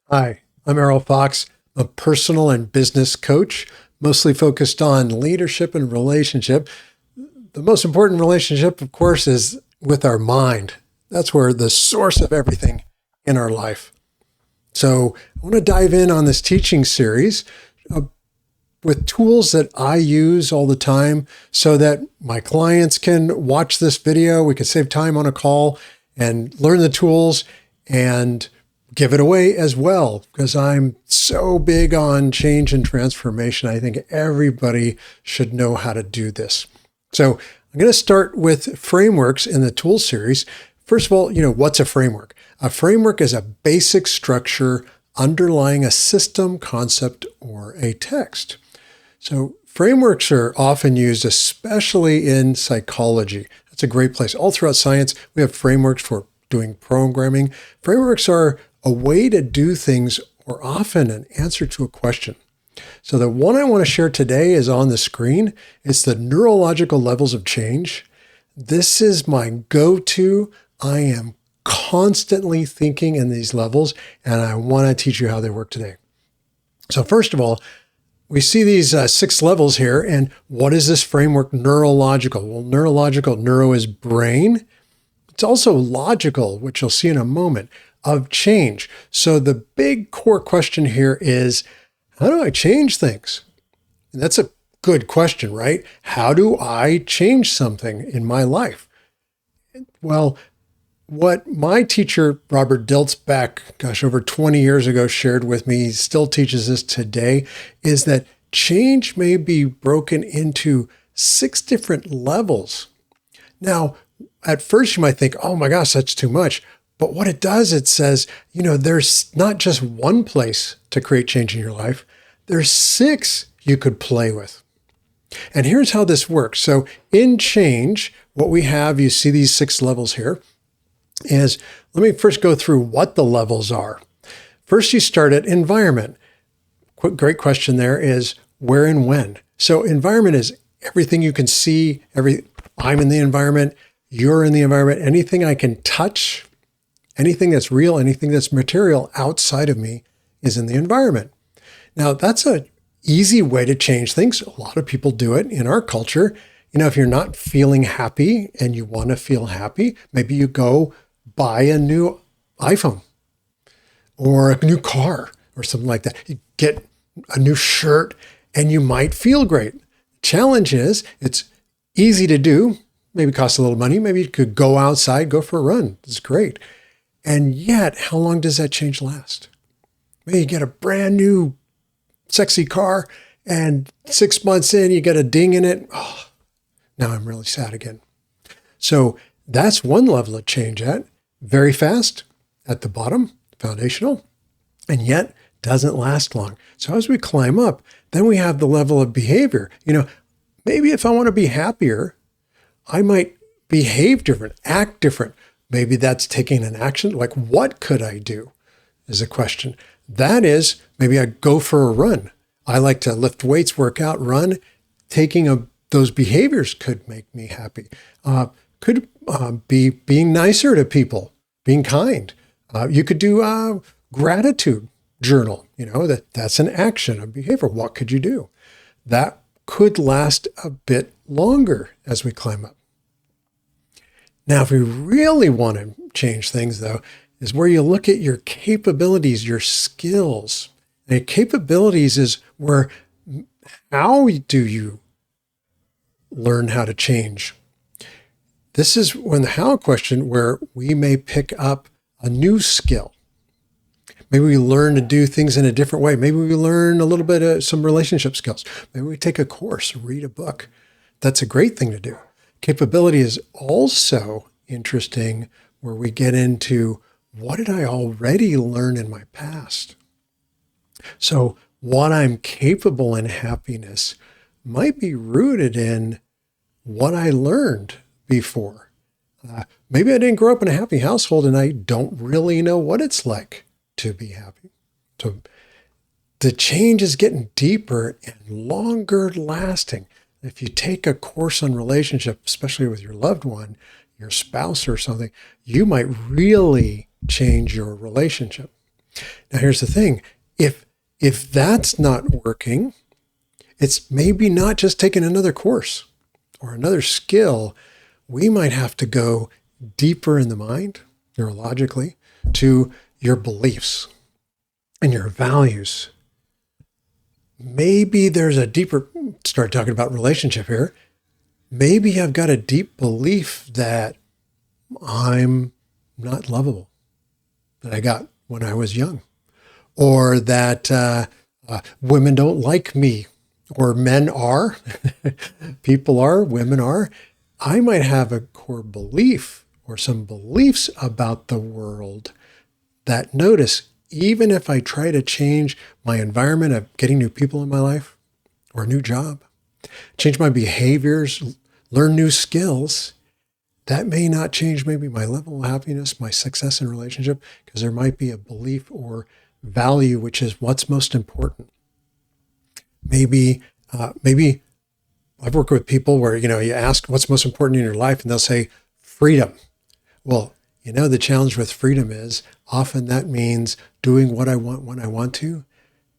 Hi, I'm Errol Fox, a personal and business coach, mostly focused on leadership and relationship. The most important relationship, of course, is with our mind. That's where the source of everything in our life. So I want to dive in on this teaching series with tools that I use all the time so that my clients can watch this video. We can save time on a call and learn the tools and give it away as well, because I'm so big on change and transformation. I think everybody should know how to do this. So I'm going to start with frameworks in the tool series. First of all, what's a framework? A framework is a basic structure underlying a system, concept, or a text. So frameworks are often used, especially in psychology. That's a great place. All throughout science, we have frameworks for doing programming. Frameworks are a way to do things, or often an answer to a question. So the one I want to share today is on the screen. It's the Neurological Levels of Change. This is my go-to. I am constantly thinking in these levels, and I want to teach you how they work today. So first of all, we see these 6 levels here, and what is this framework? Neurological. Well, neuro is brain. It's also logical, which you'll see in a moment, of change. So the big core question here is, how do I change things? And that's a good question, right? How do I change something in my life? Well, what my teacher, Robert Dilts, back, over 20 years ago, shared with me, he still teaches this today, is that change may be broken into 6 different levels. Now, at first you might think, oh my gosh, that's too much. But what it does, it says, there's not just one place to create change in your life. There's 6 you could play with. And here's how this works. So in change, what we have, you see these 6 levels here, is, let me first go through what the levels are. First, you start at environment. Great question there is, where and when? So environment is everything you can see, I'm in the environment, you're in the environment, anything I can touch, anything that's real, anything that's material outside of me is in the environment. Now, that's an easy way to change things. A lot of people do it in our culture. If you're not feeling happy and you want to feel happy, maybe you go buy a new iPhone or a new car or something like that. You get a new shirt and you might feel great. Challenge is, it's easy to do, maybe costs a little money. Maybe you could go outside, go for a run. It's great. And yet, how long does that change last? Maybe you get a brand new sexy car and 6 months in, you get a ding in it. Oh, now I'm really sad again. So that's one level of change very fast at the bottom, foundational, and yet doesn't last long. So as we climb up, then we have the level of behavior. Maybe if I want to be happier, I might behave different, act different. Maybe that's taking an action. Like, what could I do is a question. That is, maybe I go for a run. I like to lift weights, work out, run. Taking those behaviors could make me happy. Could be being nicer to people, being kind. You could do gratitude journal. That's an action, a behavior. What could you do? That could last a bit longer as we climb up. Now, if we really want to change things, though, is where you look at your capabilities, your skills. And capabilities is where, how do you learn how to change? This is when the how question, where we may pick up a new skill. Maybe we learn to do things in a different way. Maybe we learn a little bit of some relationship skills. Maybe we take a course, read a book. That's a great thing to do. Capability is also interesting where we get into, what did I already learn in my past? So what I'm capable in happiness might be rooted in what I learned before. Maybe I didn't grow up in a happy household and I don't really know what it's like to be happy. So the change is getting deeper and longer lasting. If you take a course on relationship, especially with your loved one, your spouse or something, you might really change your relationship. Now, here's the thing. If that's not working, it's maybe not just taking another course or another skill. We might have to go deeper in the mind, neurologically, to your beliefs and your values. Maybe there's a deeper, start talking about relationship here. Maybe I've got a deep belief that I'm not lovable, that I got when I was young, or that women don't like me, or men are, people are, women are. I might have a core belief or some beliefs about the world that notice, even if I try to change my environment of getting new people in my life or a new job, change my behaviors, learn new skills, that may not change maybe my level of happiness, my success in relationship, because there might be a belief or value, which is what's most important. Maybe I've worked with people where, you ask what's most important in your life and they'll say freedom. Well, the challenge with freedom is often that means doing what I want when I want to.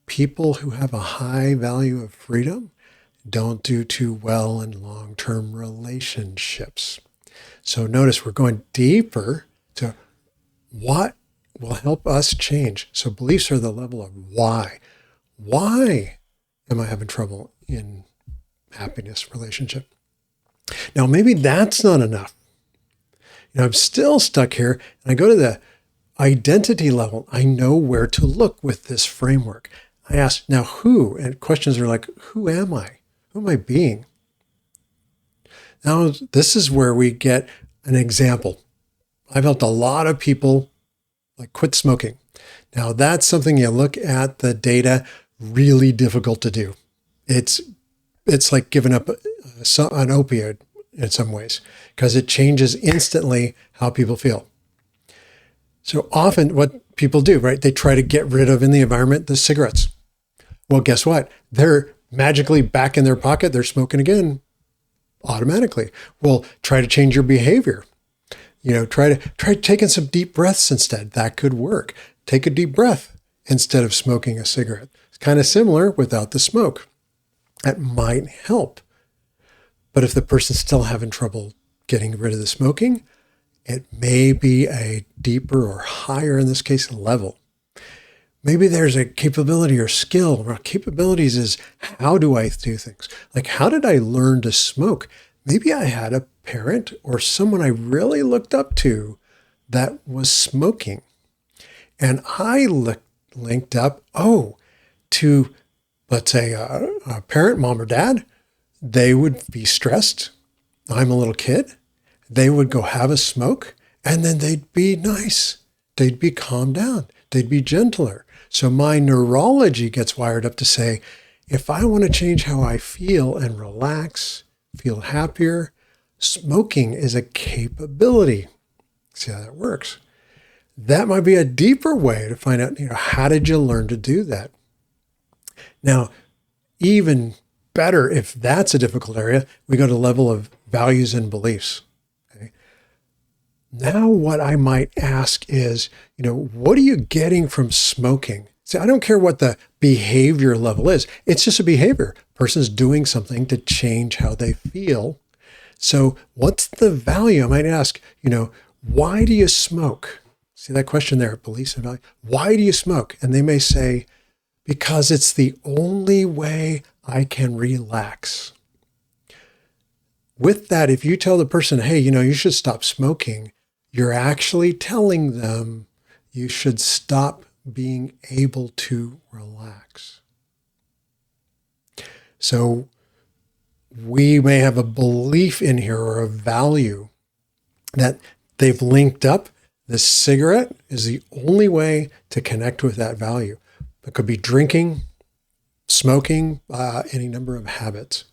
People who have a high value of freedom don't do too well in long-term relationships. So notice we're going deeper to what will help us change. So beliefs are the level of why. Why am I having trouble in happiness relationship? Now, maybe that's not enough. I'm still stuck here, and I go to the identity level. I know where to look with this framework. I ask, now who? And questions are like, who am I? Who am I being? Now, this is where we get an example. I've helped a lot of people quit smoking. Now, that's something you look at the data, really difficult to do. It's like giving up an opioid in some ways, because it changes instantly how people feel. So often what people do, right? They try to get rid of in the environment the cigarettes. Well, guess what? They're magically back in their pocket. They're smoking again automatically. Well, try to change your behavior. Try taking some deep breaths instead. That could work. Take a deep breath instead of smoking a cigarette. It's kind of similar without the smoke. That might help. But if the person's still having trouble getting rid of the smoking, it may be a deeper or higher, in this case, level. Maybe there's a capability or skill. Well, capabilities is, how do I do things? Like, how did I learn to smoke? Maybe I had a parent or someone I really looked up to that was smoking. And I linked up, to, let's say, a parent, mom or dad. They would be stressed. I'm a little kid. They would go have a smoke, and then they'd be nice. They'd be calmed down. They'd be gentler. So my neurology gets wired up to say, if I want to change how I feel and relax, feel happier, smoking is a capability. See how that works? That might be a deeper way to find out, how did you learn to do that? Now, even better, if that's a difficult area, we go to the level of values and beliefs. Okay? Now, what I might ask is, what are you getting from smoking? See, I don't care what the behavior level is. It's just a behavior. Person's doing something to change how they feel. So what's the value? I might ask, why do you smoke? See that question there, beliefs and value. Why do you smoke? And they may say, because it's the only way I can relax. With that, if you tell the person, hey, you should stop smoking, you're actually telling them you should stop being able to relax. So we may have a belief in here or a value that they've linked up. The cigarette is the only way to connect with that value. It could be drinking, smoking, any number of habits.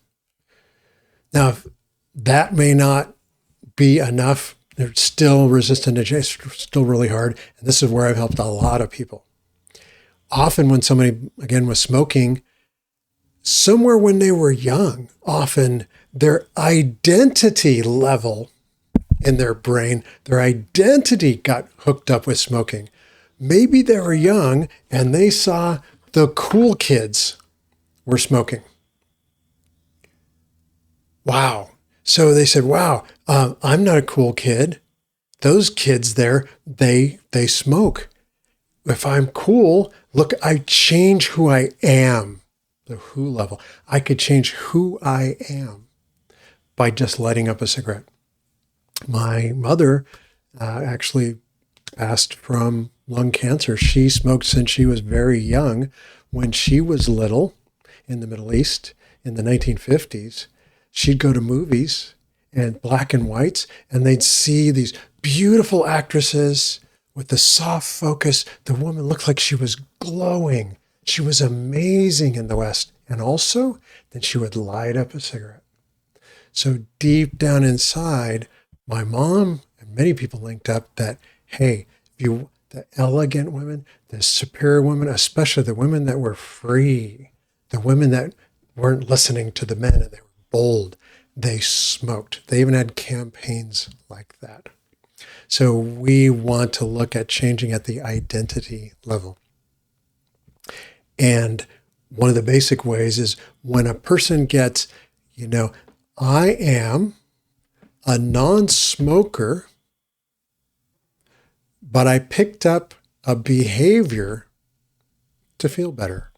Now, if that may not be enough, they're still resistant to change, still really hard. And this is where I've helped a lot of people. Often when somebody, again, was smoking, somewhere when they were young, often their identity level in their brain, their identity got hooked up with smoking. maybe they were young and they saw the cool kids were smoking. Wow. So they said, wow, I'm not a cool kid. Those kids there, they smoke. If I'm cool, look, I change who I am, the who level. I could change who I am by just lighting up a cigarette. My mother actually passed from lung cancer. She smoked since she was very young. When she was little in the Middle East in the 1950s, she'd go to movies and black and whites, and they'd see these beautiful actresses with the soft focus. The woman looked like she was glowing. She was amazing in the West. And also, then she would light up a cigarette. So deep down inside, my mom and many people linked up that, hey, the elegant women, the superior women, especially the women that were free, the women that weren't listening to the men and they were bold, they smoked. They even had campaigns like that. So we want to look at changing at the identity level. And one of the basic ways is when a person gets, I am a non-smoker, but I picked up a behavior to feel better.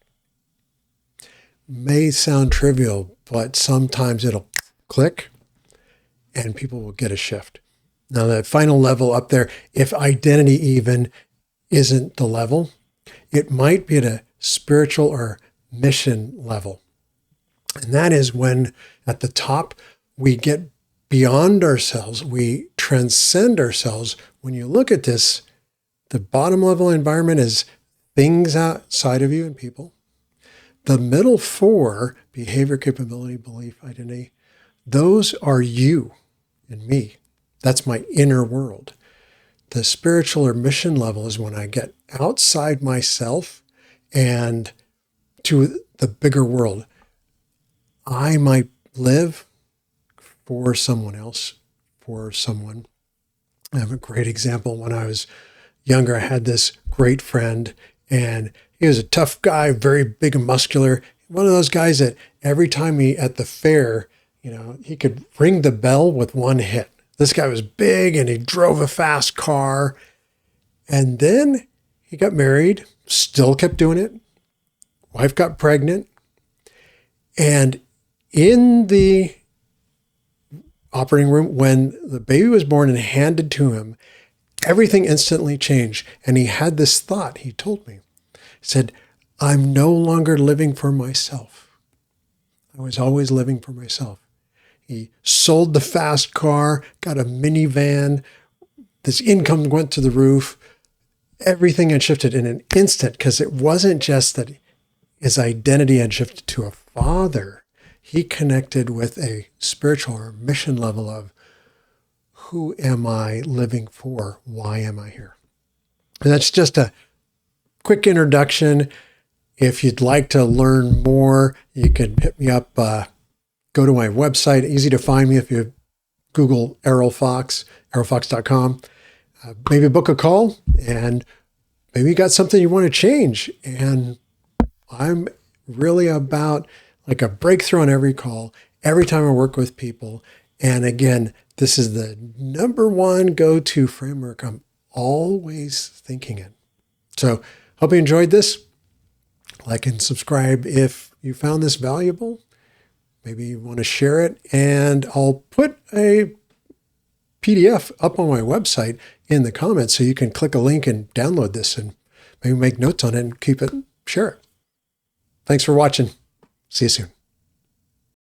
May sound trivial, but sometimes it'll click and people will get a shift. Now, that final level up there, if identity even isn't the level, it might be at a spiritual or mission level. And that is when at the top, we get beyond ourselves, we transcend ourselves. When you look at this, the bottom level environment is things outside of you and people. The middle four, behavior, capability, belief, identity, those are you and me. That's my inner world. The spiritual or mission level is when I get outside myself and to the bigger world. I might live for someone else, for someone. I have a great example. When I was younger, I had this great friend, and he was a tough guy, very big and muscular. One of those guys that every time he at the fair, he could ring the bell with one hit. This guy was big and he drove a fast car. And then he got married, still kept doing it. Wife got pregnant. And in the operating room, when the baby was born and handed to him, everything instantly changed. And he had this thought, he told me. He said, I'm no longer living for myself. I was always living for myself. He sold the fast car, got a minivan. This income went to the roof. Everything had shifted in an instant because it wasn't just that his identity had shifted to a father. He connected with a spiritual or mission level of who am I living for? Why am I here? And that's just a quick introduction. If you'd like to learn more, you can hit me up. Go to my website. Easy to find me if you Google Errol Fox, errolfox.com. Maybe book a call, and maybe you got something you want to change. And I'm really about like a breakthrough on every call, every time I work with people. And again, this is the number one go-to framework I'm always thinking in. So hope you enjoyed this. Like and subscribe if you found this valuable. Maybe you want to share it, and I'll put a PDF up on my website in the comments so you can click a link and download this and maybe make notes on it and share it. Thanks for watching. See you soon.